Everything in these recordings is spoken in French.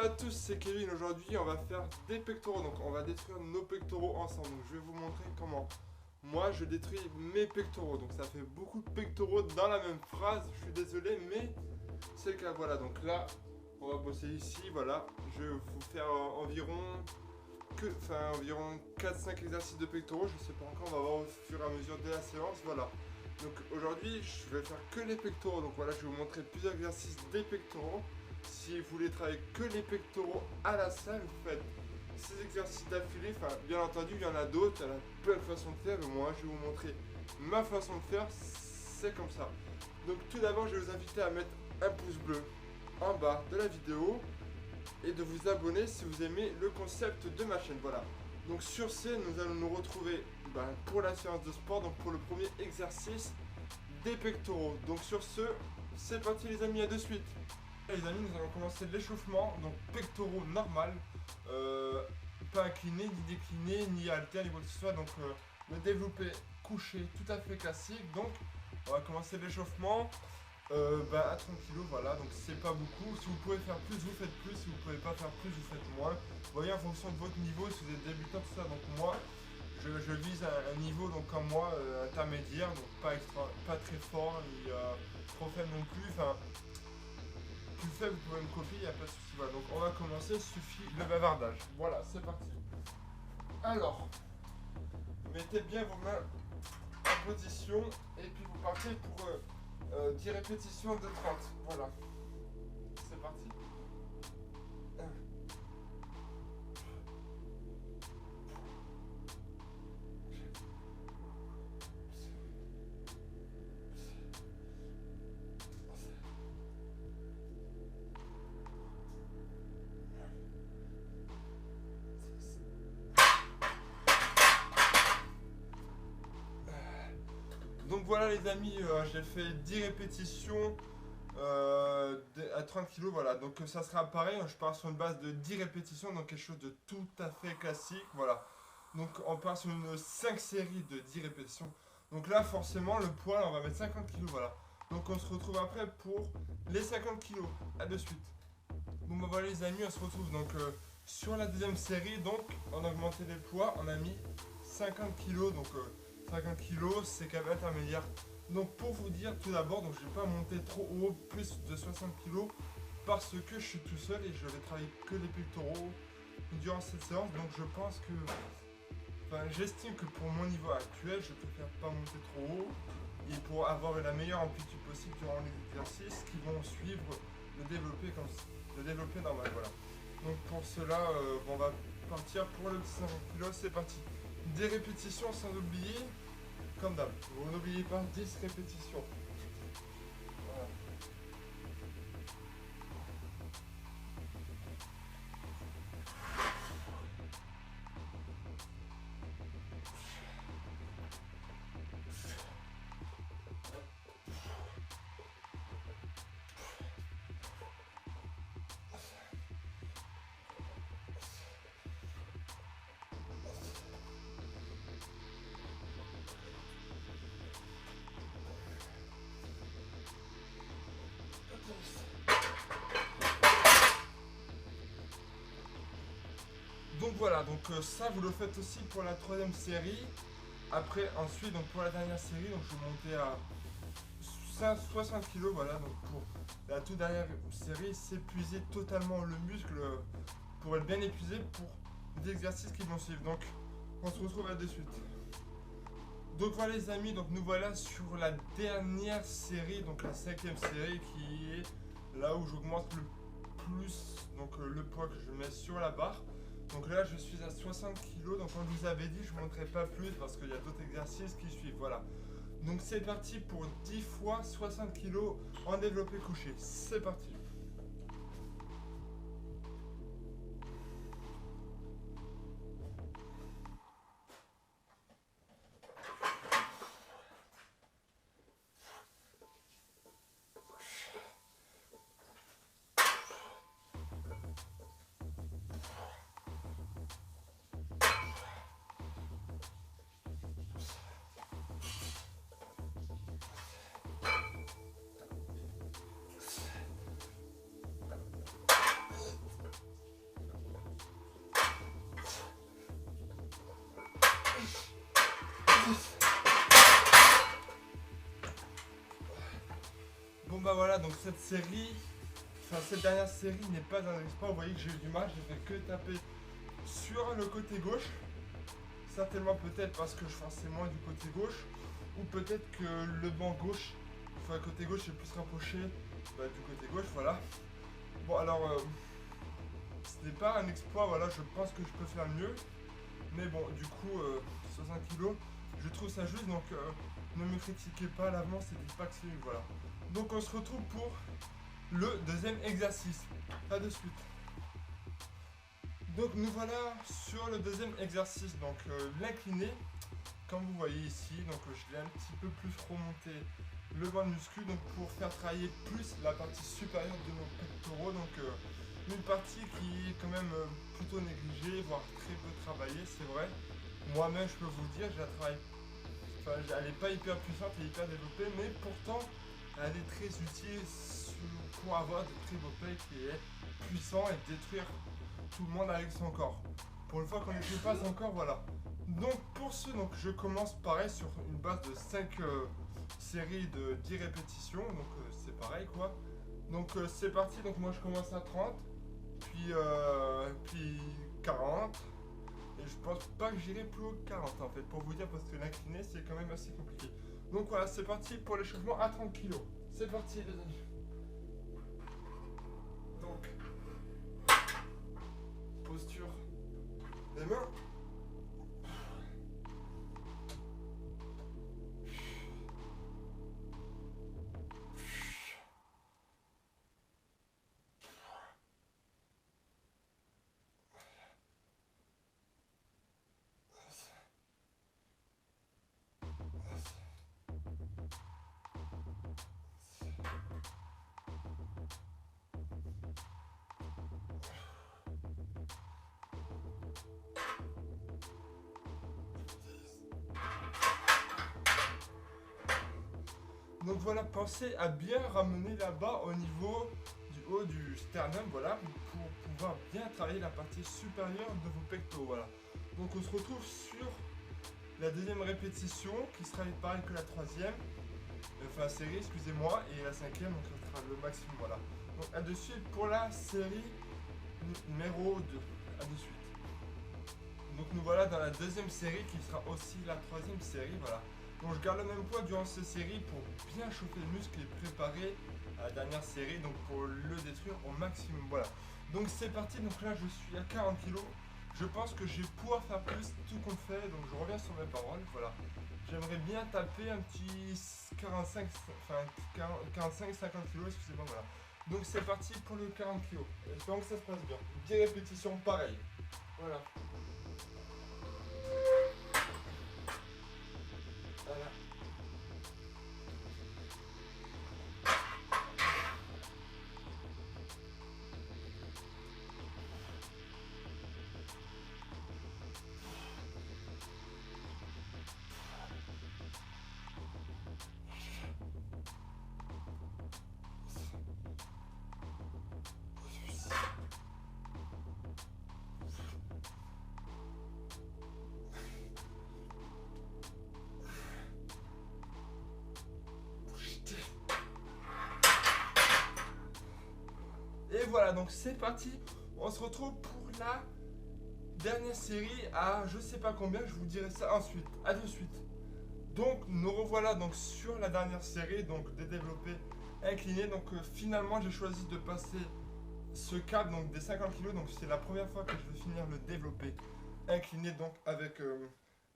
à tous, c'est Kevin. Aujourd'hui, on va faire des pectoraux. Donc, on va détruire nos pectoraux ensemble. Donc, je vais vous montrer comment moi je détruis mes pectoraux. Donc, ça fait beaucoup de pectoraux dans la même phrase. Je suis désolé, mais c'est le cas. Voilà. Donc là, on va bosser ici. Voilà. Je vais vous faire environ 4-5 exercices de pectoraux. Je sais pas encore. On va voir au fur et à mesure de la séance. Voilà. Donc aujourd'hui, je vais faire que les pectoraux. Donc voilà, je vais vous montrer plusieurs exercices des pectoraux. Si vous voulez travailler que les pectoraux à la salle, vous faites ces exercices d'affilée. Enfin, bien entendu, il y en a d'autres, il y en a plein de façons de faire. Mais moi, je vais vous montrer ma façon de faire. C'est comme ça. Donc tout d'abord, je vais vous inviter à mettre un pouce bleu en bas de la vidéo et de vous abonner si vous aimez le concept de ma chaîne. Voilà. Donc sur ce, nous allons nous retrouver pour la séance de sport, donc pour le premier exercice des pectoraux. Donc sur ce, c'est parti les amis, à de suite. Les amis, nous allons commencer l'échauffement, donc pectoraux normal, pas incliné, ni décliné, ni halter, ni quoi que ce soit. Donc le développé couché tout à fait classique. Donc on va commencer l'échauffement à 30 kg, voilà, donc c'est pas beaucoup. Si vous pouvez faire plus, vous faites plus. Si vous pouvez pas faire plus, vous faites moins. Vous voyez, en fonction de votre niveau, si vous êtes débutant, tout ça. Donc moi, je vise un niveau, donc comme moi, intermédiaire, donc pas très fort, ni trop faible non plus. Enfin, plus faible, vous pouvez me copier, il n'y a pas de souci. Voilà, donc on va commencer, suffit le bavardage. Voilà, c'est parti. Alors, mettez bien vos mains en position et puis vous partez pour 10 répétitions de 30. Voilà. C'est parti. Donc voilà les amis, j'ai fait 10 répétitions à 30 kg, voilà, donc ça sera pareil, je pars sur une base de 10 répétitions, donc quelque chose de tout à fait classique, voilà. Donc on part sur une 5 séries de 10 répétitions, donc là forcément le poids, là, on va mettre 50 kg, voilà. Donc on se retrouve après pour les 50 kg, à de suite. Bon bah voilà les amis, on se retrouve donc sur la deuxième série, donc on a augmenté les poids, on a mis 50 kg, donc 50 kg c'est quand même intermédiaire. Donc pour vous dire tout d'abord, donc je vais pas monter trop haut, plus de 60 kg, parce que je suis tout seul et je vais travailler que les pectoraux durant cette séance. Donc je pense que, j'estime que pour mon niveau actuel, je préfère pas monter trop haut et pour avoir la meilleure amplitude possible durant les exercices qui vont suivre le développé normal. Voilà. Donc pour cela, on va partir pour le petit 50 kg, c'est parti. Des répétitions sans oublier, comme d'hab, vous n'oubliez pas 10 répétitions. Voilà. Donc voilà, donc ça vous le faites aussi pour la troisième série. Après, ensuite, donc pour la dernière série, donc je vais monter à 60 kg, voilà, donc pour la toute dernière série, s'épuiser totalement le muscle pour être bien épuisé pour des exercices qui vont suivre. Donc on se retrouve à de suite. Donc voilà les amis, donc nous voilà sur la dernière série, donc la 5e série qui est là où j'augmente le plus, donc le poids que je mets sur la barre. Donc là je suis à 60 kg, donc comme je vous avais dit je ne montrerai pas plus parce qu'il y a d'autres exercices qui suivent, voilà. Donc c'est parti pour 10 fois 60 kg en développé couché, c'est parti. Bon bah voilà, donc cette série, enfin cette dernière série n'est pas un exploit. Vous voyez que j'ai eu du mal, j'ai fait que taper sur le côté gauche. Certainement peut-être parce que je forçais moins du côté gauche, ou peut-être que le banc gauche, enfin le côté gauche est plus rapproché du côté gauche, voilà. Bon alors, ce n'est pas un exploit, voilà, je pense que je peux faire mieux. Mais bon, du coup, 60 kilos, je trouve ça juste, donc ne me critiquez pas à l'avance et dites pas que c'est nul, voilà. Donc on se retrouve pour le deuxième exercice. À de suite. Donc nous voilà sur le deuxième exercice, donc l'incliné. Comme vous voyez ici, donc je l'ai un petit peu plus remonté le banc de muscu, donc pour faire travailler plus la partie supérieure de nos pectoraux, donc une partie qui est quand même plutôt négligée, voire très peu travaillée, c'est vrai. Moi-même, je peux vous le dire, je la travaille, enfin, elle n'est pas hyper puissante et hyper développée, mais pourtant, elle est très utile pour avoir de très beaux pecs qui est puissant et détruire tout le monde avec son corps. Pour une fois qu'on n'écrit pas son corps, voilà. Donc pour ce, donc je commence pareil sur une base de 5 séries de 10 répétitions, donc c'est pareil quoi. Donc c'est parti, donc moi je commence à 30, puis 40, et je pense pas que j'irai plus haut que 40 en fait, pour vous dire, parce que l'incliné c'est quand même assez compliqué. Donc voilà, c'est parti pour l'échauffement à 30 kg. C'est parti les amis. Donc, posture des mains. Donc voilà, pensez à bien ramener là-bas au niveau du haut du sternum, voilà, pour pouvoir bien travailler la partie supérieure de vos pectoraux, voilà. Donc on se retrouve sur la deuxième répétition, qui sera pareil que la troisième, enfin série, excusez-moi, et la cinquième, donc ça sera le maximum, voilà. Donc à de suite pour la série numéro 2, à de suite. Donc nous voilà dans la deuxième série, qui sera aussi la troisième série, voilà. Donc je garde le même poids durant cette série pour bien chauffer le muscle et préparer la dernière série, donc pour le détruire au maximum. Voilà. Donc c'est parti, donc là je suis à 40 kg. Je pense que je vais pouvoir faire plus tout compte fait, donc je reviens sur mes paroles, voilà. J'aimerais bien taper un petit 45, enfin 45-50 kg, excusez-moi, voilà. Donc c'est parti pour le 40 kg. Espérons que ça se passe bien. 10 répétitions pareil. Voilà. Voilà. Et voilà, donc c'est parti. On se retrouve pour la dernière série à je sais pas combien, je vous dirai ça ensuite. À de suite. Donc nous revoilà donc sur la dernière série, donc des développés inclinés. Donc finalement j'ai choisi de passer ce cap donc des 50 kg. Donc c'est la première fois que je vais finir le développé incliné, donc avec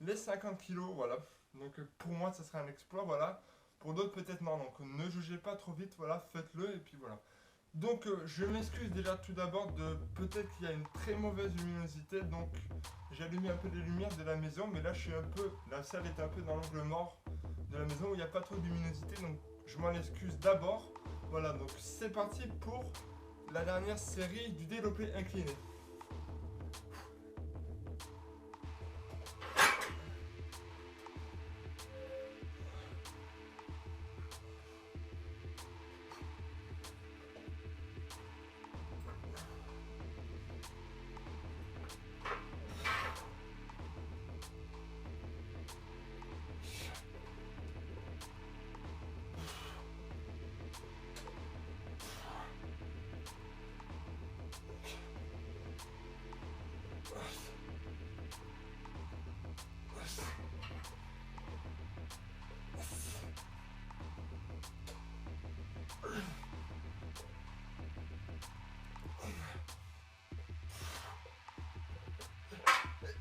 les 50 kg, voilà. Donc pour moi ça sera un exploit, voilà. Pour d'autres peut-être non, donc ne jugez pas trop vite, voilà, faites-le et puis voilà. Donc je m'excuse déjà tout d'abord de peut-être qu'il y a une très mauvaise luminosité, donc j'ai allumé un peu les lumières de la maison, mais là je suis un peu, la salle est un peu dans l'angle mort de la maison où il n'y a pas trop de luminosité, donc je m'en excuse d'abord. Voilà, donc c'est parti pour la dernière série du développé incliné.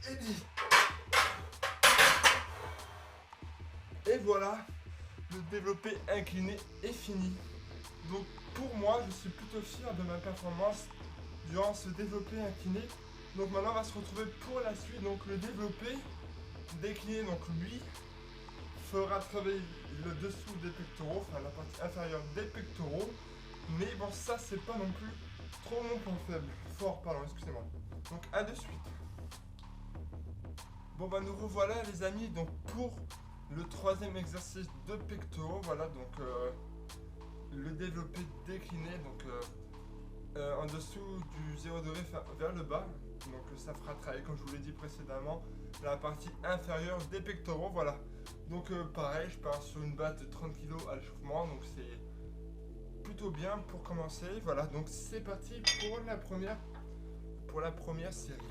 et dit. Et voilà, le développé incliné est fini. Donc pour moi, je suis plutôt fier de ma performance durant ce développé incliné. Donc maintenant, on va se retrouver pour la suite. Donc le développé décliné, donc lui, fera travailler le dessous des pectoraux, enfin la partie inférieure des pectoraux. Mais bon, ça, c'est pas non plus trop mon point faible. Fort, pardon, excusez-moi. Donc à de suite. Bon bah nous revoilà les amis, donc pour le troisième exercice de pectoraux, voilà, donc le développé décliné, donc en dessous du 0 degré vers le bas, donc ça fera travailler, comme je vous l'ai dit précédemment, la partie inférieure des pectoraux, voilà. Donc pareil, je pars sur une base de 30 kg à l'échauffement, donc c'est plutôt bien pour commencer, voilà, donc c'est parti pour la première série.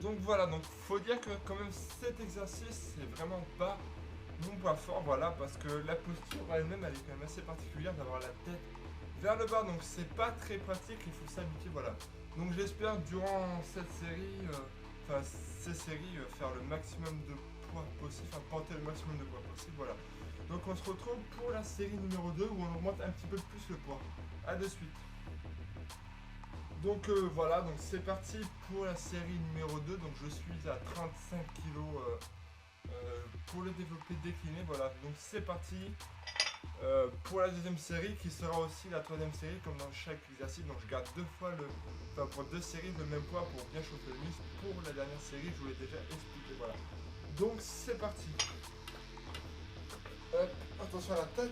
Donc voilà, donc faut dire que quand même cet exercice c'est vraiment pas mon point fort, voilà, parce que la posture elle-même elle est quand même assez particulière d'avoir la tête vers le bas, donc c'est pas très pratique, il faut s'habituer, voilà. Donc j'espère durant cette série, ces séries, faire le maximum de poids possible, enfin porter le maximum de poids possible, voilà. Donc on se retrouve pour la série numéro 2 où on augmente un petit peu plus le poids. A de suite. Donc voilà, donc c'est parti pour la série numéro 2, donc je suis à 35 kg pour le développé décliné, voilà, donc c'est parti pour la deuxième série qui sera aussi la troisième série comme dans chaque exercice, donc je garde pour deux séries le même poids pour bien chauffer le muscle. Pour la dernière série, je vous l'ai déjà expliqué, voilà. Donc c'est parti. Attention à la tête.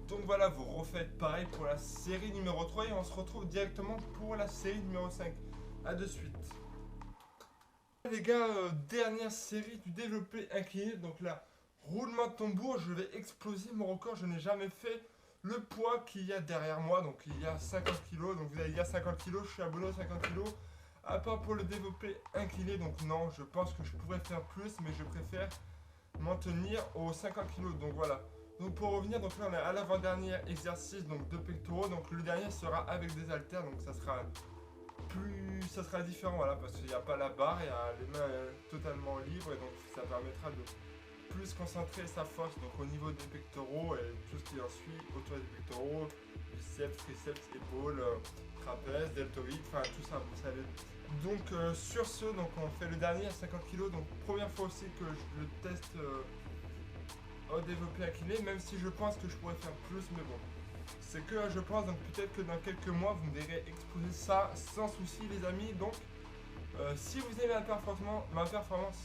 Donc voilà, vous refaites pareil pour la série numéro 3 et on se retrouve directement pour la série numéro 5. A de suite. Les gars, dernière série du développé incliné. Donc là, roulement de tambour, je vais exploser mon record. Je n'ai jamais fait le poids qu'il y a derrière moi. Donc il y a 50 kg. Donc vous allez dire 50 kg, je suis abonné aux 50 kg. À part pour le développé incliné. Donc non, je pense que je pourrais faire plus, mais je préfère m'en tenir aux 50 kg. Donc voilà. Donc pour revenir, donc là on est à l'avant-dernier exercice donc de pectoraux. Donc le dernier sera avec des haltères, donc ça sera différent, voilà, parce qu'il n'y a pas la barre, il y a les mains totalement libres et donc ça permettra de plus concentrer sa force donc au niveau des pectoraux et tout ce qui en suit autour des pectoraux, biceps, triceps, épaules, trapèze, deltoïde, enfin tout ça vous savez. Donc sur ce, donc on fait le dernier à 50 kg, donc première fois aussi que je le teste au développé incliné, même si je pense que je pourrais faire plus, mais bon. C'est que je pense, donc peut-être que dans quelques mois, vous me verrez exploser ça sans souci les amis. Donc, si vous aimez ma performance,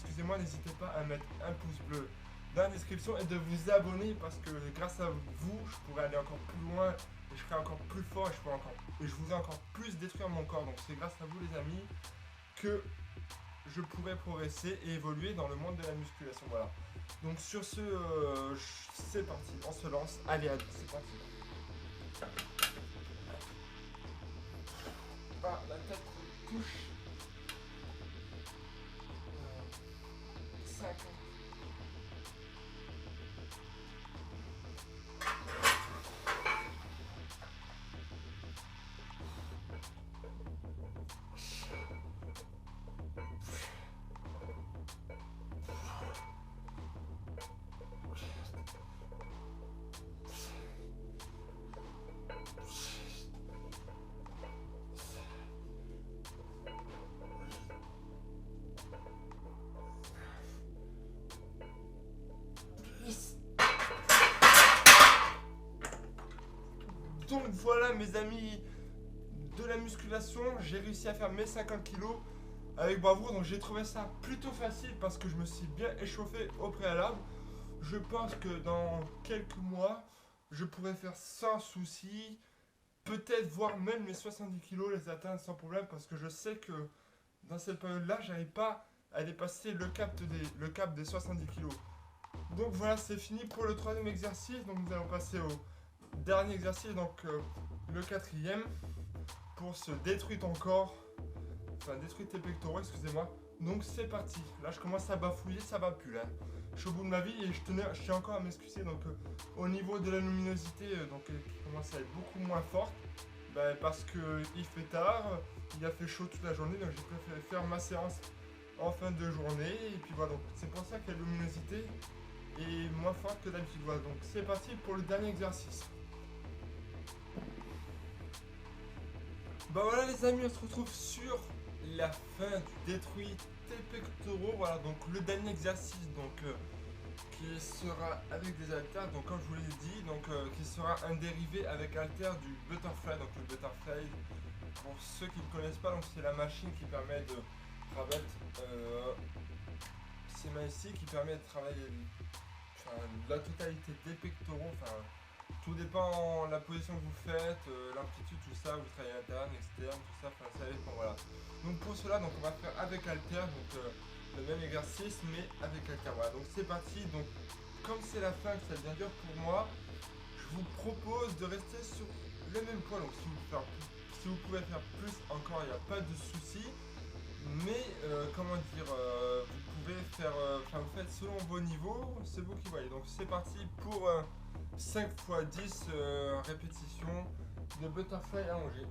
excusez-moi, n'hésitez pas à mettre un pouce bleu dans la description et de vous abonner parce que grâce à vous, je pourrais aller encore plus loin et je serai encore plus fort et je voudrais encore plus détruire mon corps. Donc c'est grâce à vous les amis que je pourrais progresser et évoluer dans le monde de la musculation. Voilà. Donc sur ce, c'est parti, on se lance. Allez, c'est parti. Ah, la tête touche. Donc voilà mes amis, de la musculation, j'ai réussi à faire mes 50 kilos avec bravoure, donc j'ai trouvé ça plutôt facile parce que je me suis bien échauffé au préalable. Je pense que dans quelques mois, je pourrais faire sans souci, peut-être voire même les 70 kilos, les atteindre sans problème parce que je sais que dans cette période-là, j'arrive pas à dépasser le cap des 70 kilos. Donc voilà, c'est fini pour le troisième exercice, donc nous allons passer au dernier exercice, donc le quatrième, pour se détruire ton corps, enfin détruire tes pectoraux, excusez-moi. Donc c'est parti. Là je commence à bafouiller, ça va plus là. Je suis au bout de ma vie et je tiens encore à m'excuser. Donc au niveau de la luminosité, qui commence à être beaucoup moins forte, parce que il fait tard, il a fait chaud toute la journée, donc j'ai préféré faire ma séance en fin de journée. Et puis voilà, donc c'est pour ça que la luminosité est moins forte que d'habitude. Voilà, donc c'est parti pour le dernier exercice. Bah voilà les amis, on se retrouve sur la fin du détruit tes pectoraux. Voilà donc le dernier exercice qui sera avec des haltères, donc comme je vous l'ai dit, qui sera un dérivé avec haltères du butterfly. Donc le butterfly, pour ceux qui ne connaissent pas, donc c'est la machine qui permet de rabattre ces mains ici, qui permet de travailler la totalité des pectoraux. Tout dépend de la position que vous faites, l'amplitude, tout ça, vous travaillez interne, externe, tout ça, ça dépend, voilà. Donc pour cela, on va faire avec halter, le même exercice mais avec halter. Voilà, donc c'est parti. Donc comme c'est la fin, que ça devient dur pour moi, je vous propose de rester sur le même poids. Donc si vous pouvez faire plus encore, il n'y a pas de souci. Mais vous pouvez faire, vous faites selon vos niveaux, c'est vous qui voyez. Donc c'est parti pour 5 x 10 répétitions de butterfly allongé.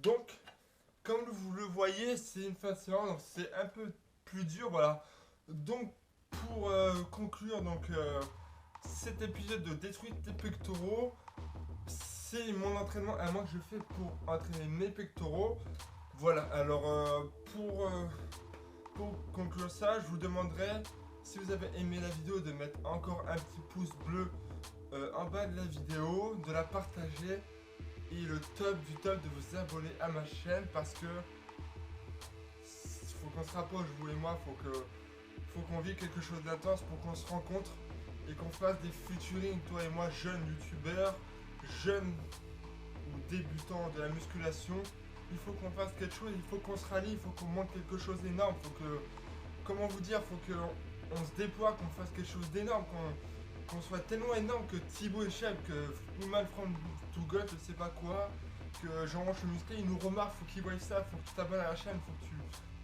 Donc, comme vous le voyez, c'est une fin de séance, donc c'est un peu plus dur, voilà. Donc, pour conclure cet épisode de détruire tes pectoraux, c'est mon entraînement à moi que je fais pour entraîner mes pectoraux. Voilà, alors pour conclure ça, je vous demanderai, si vous avez aimé la vidéo, de mettre encore un petit pouce bleu en bas de la vidéo, de la partager. Et le top du top de vous abonner à ma chaîne parce que faut qu'on se rapproche, vous et moi, faut qu'on vive quelque chose d'intense pour qu'on se rencontre et qu'on fasse des featuring, toi et moi, jeunes youtubeurs, jeunes ou débutants de la musculation. Il faut qu'on fasse quelque chose, il faut qu'on se rallie, il faut qu'on monte quelque chose d'énorme, comment vous dire, faut qu'on se déploie, qu'on fasse quelque chose d'énorme, qu'on soit tellement énorme que Thibaut Echeb, que Iman from Tougot, je sais pas quoi, que Jean-Roche Musclé, il nous remarque, faut qu'il voie ça, faut que tu t'abonnes à la chaîne, faut que tu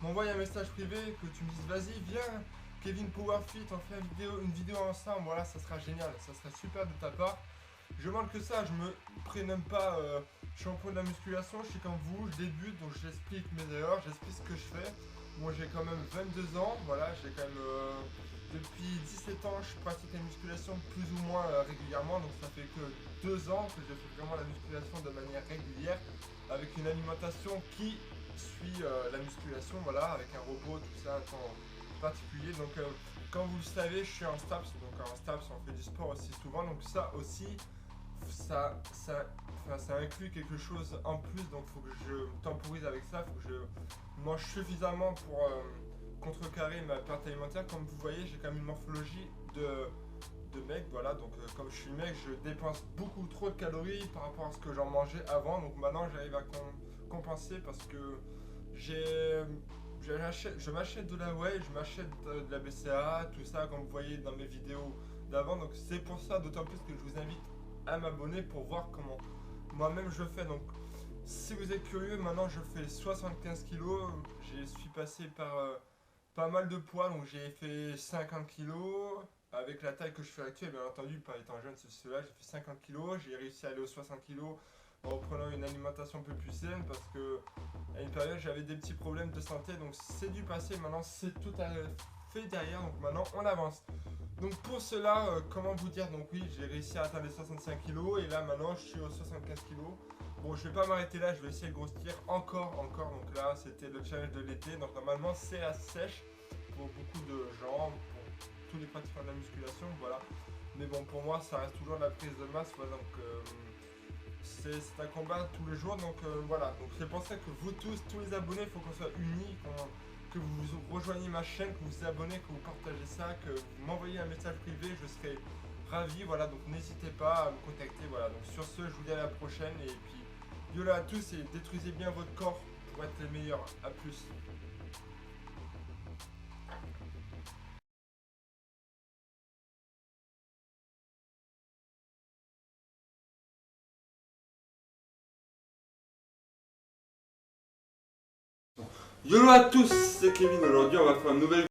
m'envoies un message privé, que tu me dises vas-y, viens, Kevin Powerfit, on fait une vidéo ensemble, voilà, ça sera génial, ça sera super de ta part. Je demande que ça, je me prénomme pas champion de la musculation, je suis comme vous, je débute, donc j'explique mes erreurs, j'explique ce que je fais. Moi j'ai quand même 22 ans, voilà, j'ai quand même depuis 17 ans je pratique la musculation plus ou moins régulièrement, donc ça fait que 2 ans que je fais vraiment la musculation de manière régulière, avec une alimentation qui suit la musculation, voilà, avec un robot, tout ça, en particulier. Donc comme vous le savez, je suis en STAPS, donc en STAPS on fait du sport aussi souvent, donc ça aussi, ça inclut quelque chose en plus, donc il faut que je temporise avec ça, il faut que je mange suffisamment pour contrecarrer ma perte alimentaire. Comme vous voyez, j'ai quand même une morphologie de mec, voilà, donc comme je suis mec, je dépense beaucoup trop de calories par rapport à ce que j'en mangeais avant, donc maintenant j'arrive à compenser parce que je m'achète de la whey, je m'achète de la BCA, tout ça comme vous voyez dans mes vidéos d'avant. Donc c'est pour ça, d'autant plus que je vous invite à m'abonner pour voir comment moi-même je fais. Donc si vous êtes curieux, maintenant je fais 75 kilos. Je suis passé par pas mal de poids, donc j'ai fait 50 kilos. Avec la taille que je fais actuelle, bien entendu, pas étant jeune, c'est cela, j'ai fait 50 kilos. J'ai réussi à aller aux 60 kilos en reprenant une alimentation un peu plus saine parce que à une période j'avais des petits problèmes de santé, donc c'est du passé, maintenant c'est tout à fait derrière, donc maintenant on avance. Donc pour cela, comment vous dire, donc oui j'ai réussi à atteindre les 65 kilos et là maintenant je suis aux 75 kilos. Bon, je vais pas m'arrêter là, je vais essayer de grossir encore, donc là c'était le challenge de l'été, donc normalement c'est à sèche pour beaucoup de gens, pour tous les pratiquants de la musculation, voilà. Mais bon, pour moi ça reste toujours la prise de masse, voilà, donc c'est un combat tous les jours, donc voilà. Donc c'est pour ça que vous tous les abonnés, il faut qu'on soit unis, que vous rejoigniez ma chaîne, que vous vous abonnez, que vous partagez ça, que vous m'envoyez un message privé, je serai ravi, voilà. Donc n'hésitez pas à me contacter, voilà. Donc sur ce, je vous dis à la prochaine, et puis YOLO à tous, et détruisez bien votre corps pour être les meilleurs. À plus. YOLO à tous, c'est Kevin, aujourd'hui on va faire une nouvelle